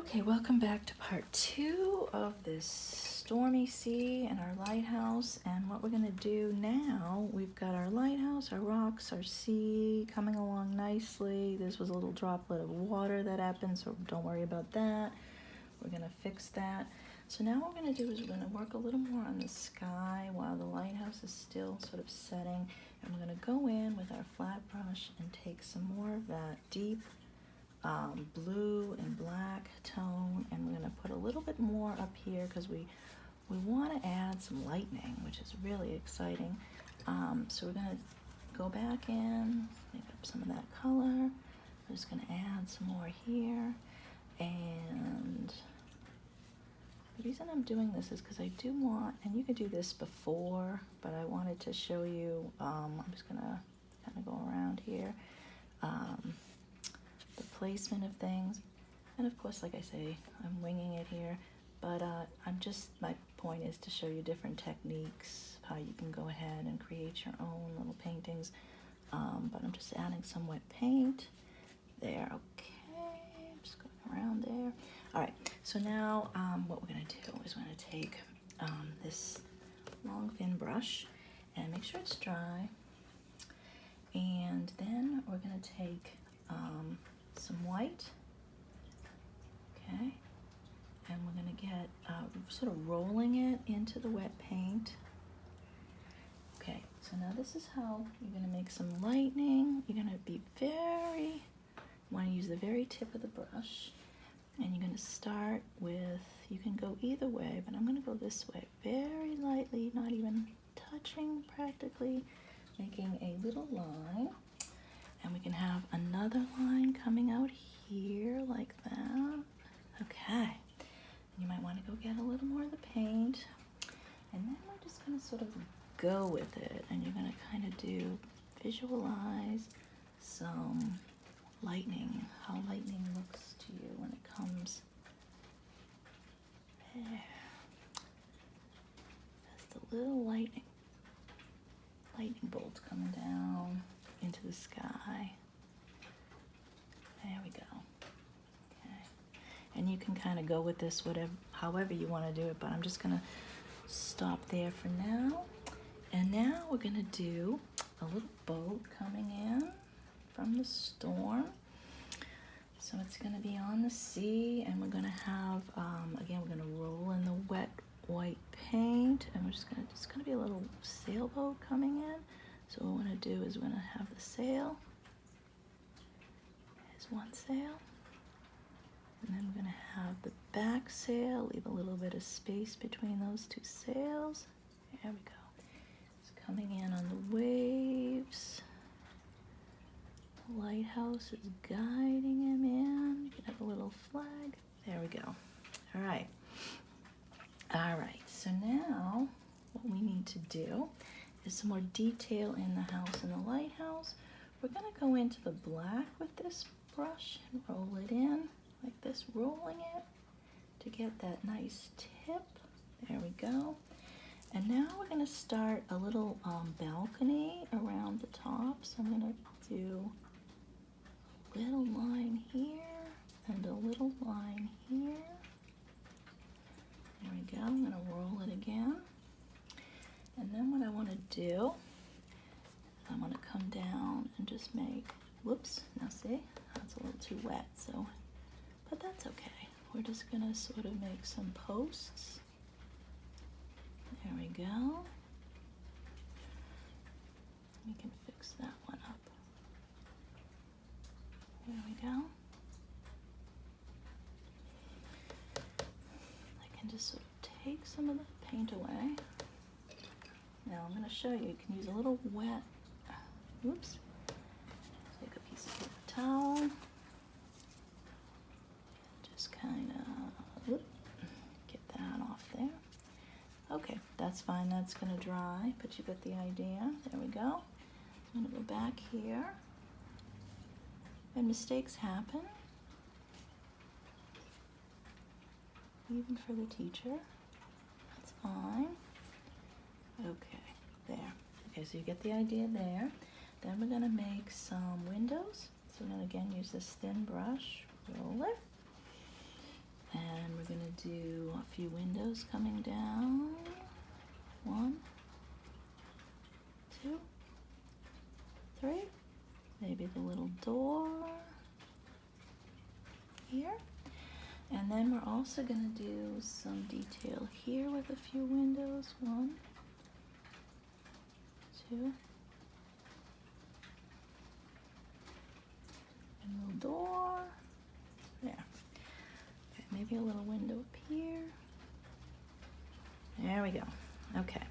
Okay, welcome back to part 2 of this stormy sea and our lighthouse. And what we're going to do now, we've got our lighthouse, our rocks, our sea coming along nicely. This was a little droplet of water that happened, so don't worry about that. We're going to fix that. So now what we're going to do is we're going to work a little more on the sky while the lighthouse is still sort of setting. And we're going to go in with our flat brush and take some more of that deep blue and black tone, and we're going to put a little bit more up here because we want to add some lightning, which is really exciting. So we're going to go back in, make up some of that color. I'm just going to add some more here, and the reason I'm doing this is because I do want, and you could do this before, but I wanted to show you, I'm just going to kind of go around here. The placement of things, and of course, like I say, I'm winging it here, but my point is to show you different techniques, how you can go ahead and create your own little paintings. But I'm just adding some wet paint there. Okay, just going around there. All right, so now what we're going to do is we're going to take this long thin brush and make sure it's dry, and then we're going to take some white, okay, and we're going to get sort of rolling it into the wet paint. Okay, so now this is how you're going to make some lightning. You're going to be you want to use the very tip of the brush, and you're going to start with, you can go either way, but I'm going to go this way, very lightly, not even touching practically, making a little line. And we can have another line coming out here like that. Okay. You might want to go get a little more of the paint. And then we're just going to sort of go with it. And you're going to kind of visualize some lightning, how lightning looks to you when it comes there. Just a little lightning bolts coming down into the sky. There we go. Okay. And you can kind of go with this however you want to do it, but I'm just going to stop there for now. And now we're going to do a little boat coming in from the storm. So it's going to be on the sea, and we're going to have, again, we're going to roll in the wet white paint, and we're just going to be a little sailboat coming in. So what we're going to do is we're going to have the sail. There's one sail. And then we're going to have the back sail, leave a little bit of space between those two sails. There we go. It's coming in on the waves. The lighthouse is guiding him in. You can have a little flag. There we go. All right. All right. So now what we need to do is some more detail in the house and the lighthouse. We're going to go into the black with this brush and roll it in like this, rolling it to get that nice tip. There we go. And now we're going to start a little balcony around the top. So I'm going to do a little line here and a little line here. There we go. I'm going to roll it again. And then what I want to do, I want to come down and just make, whoops, now see, that's a little too wet, so, but that's okay. We're just going to sort of make some posts. There we go. We can fix that one up. There we go. I can just sort of take some of the paint away. Now I'm going to show you, you can use a little wet, oops, take a piece of paper towel, and just kind of get that off there. Okay, that's fine, that's going to dry, but you got the idea. There we go. I'm going to go back here, and mistakes happen, even for the teacher. That's fine. Okay, there. Okay, so you get the idea there. Then we're going to make some windows. So we're going to again use this thin brush, roll it, And we're gonna do a few windows coming down. 1, 2, 3. Maybe the little door here. And then we're also gonna do some detail here with a few windows. 1, 2. And a little door. There. Okay, maybe a little window up here. There we go. Okay.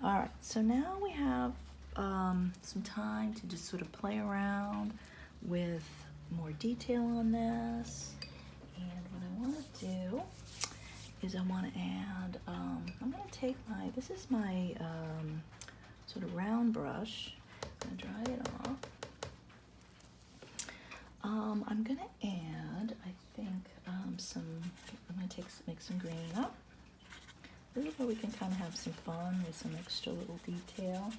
All right, so now we have some time to just sort of play around with more detail on this. And what I want to do is I want to add, I'm going to take this is my sort of round brush. I'm going to dry it off. I'm going to add, I think, I'm going to make some green up. This is where we can kind of have some fun with some extra little detail.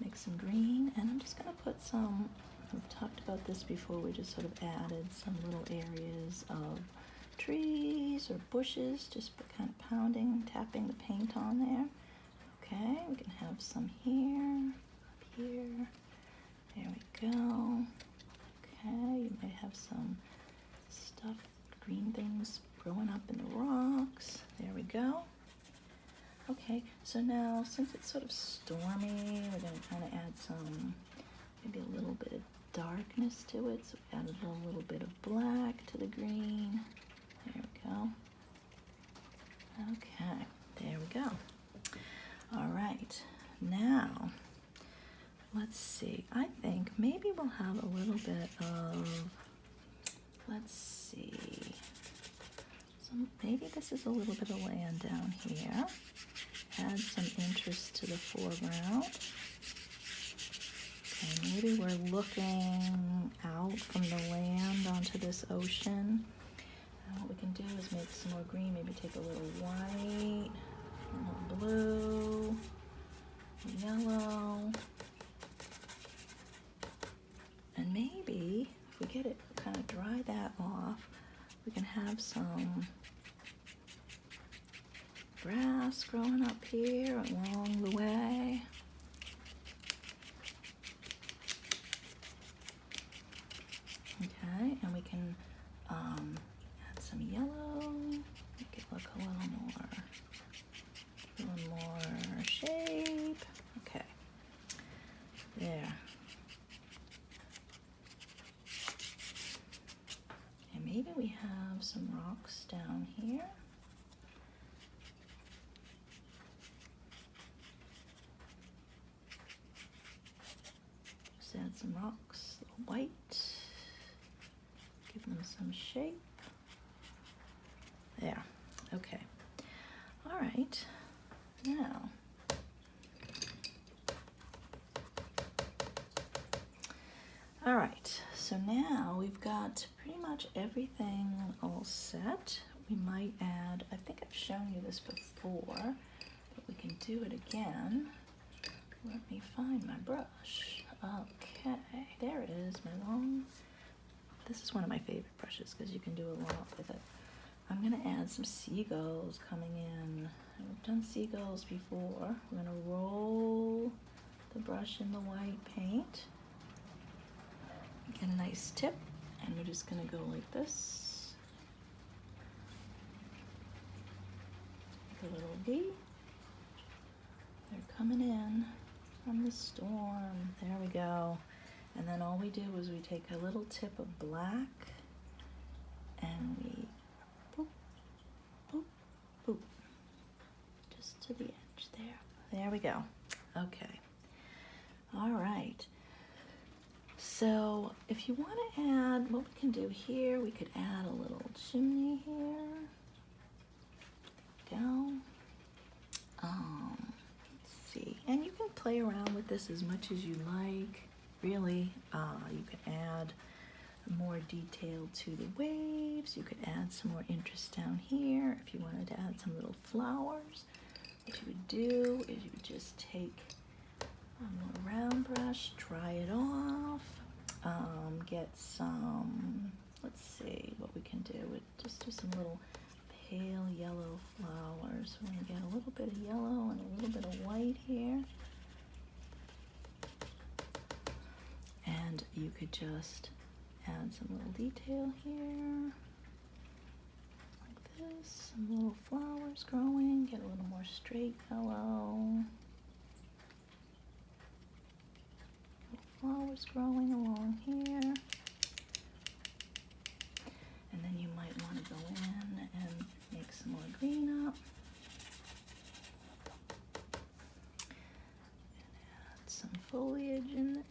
Make some green, and I'm just going to put some, we've talked about this before, we just sort of added some little areas of trees or bushes, just kind of tapping the paint on there. Okay, we can have some here, up here, there we go. Okay, you might have some stuff, green things growing up in the rocks. There we go. Okay, so now since it's sort of stormy, we're going to kind of add some, maybe a little bit of darkness to it. So we added a little bit of black to the green. There we go. Okay, there we go. All right, now let's see. I think maybe we'll have a little bit of, let's see. Maybe this is a little bit of land down here. Add some interest to the foreground. Okay, maybe we're looking out from the land onto this ocean. And what we can do is make some more green, maybe take a little white, a little blue, a yellow. And maybe, if we get it, kind of dry that off, we can have some grass growing up here along the way. Okay, and we can add some yellow, make it look a little more shape. Okay, there. And maybe we have some rocks down here. Just add some rocks, a little white. Give them some shape. There. Okay. All right. Now, all right. So now we've got pretty much everything all set. We might add, I think I've shown you this before, but we can do it again. Let me find my brush. Okay, there it is, my long. This is one of my favorite brushes because you can do a lot with it. I'm gonna add some seagulls coming in. We've done seagulls before. We're gonna roll the brush in the white paint. Get a nice tip, and we're just gonna go like this. Make a little V. They're coming in from the storm. There we go. And then all we do is we take a little tip of black and we boop, boop, boop, just to the edge there. There we go. Okay. All right. So if you want to add, what we can do here, we could add a little chimney here. Go. Let's see. And you can play around with this as much as you like. Really, you can add more detail to the waves. You could add some more interest down here. If you wanted to add some little flowers, what you would do is you would just take a more round brush, dry it off, get some, let's see what we can do. We'll just do some little pale yellow flowers. We're going to get a little bit of yellow and a little bit of white here. And you could just add some little detail here, like this. Some little flowers growing, get a little more straight yellow. Little flowers growing along here. And then you might want to go in and make some more green up. And add some foliage in there.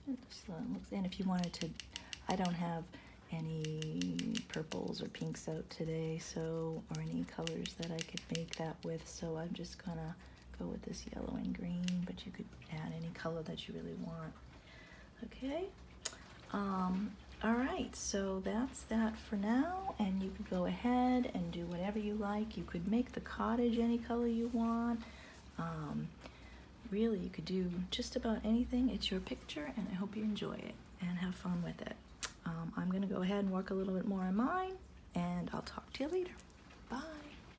And just looks, and if you wanted to, I don't have any purples or pinks out today, so, or any colors that I could make that with, so I'm just gonna go with this yellow and green, but you could add any color that you really want. Okay, all right, so that's that for now, and you could go ahead and do whatever you like. You could make the cottage any color you want. Really, you could do just about anything. It's your picture, and I hope you enjoy it and have fun with it. I'm gonna go ahead and work a little bit more on mine, and I'll talk to you later. Bye.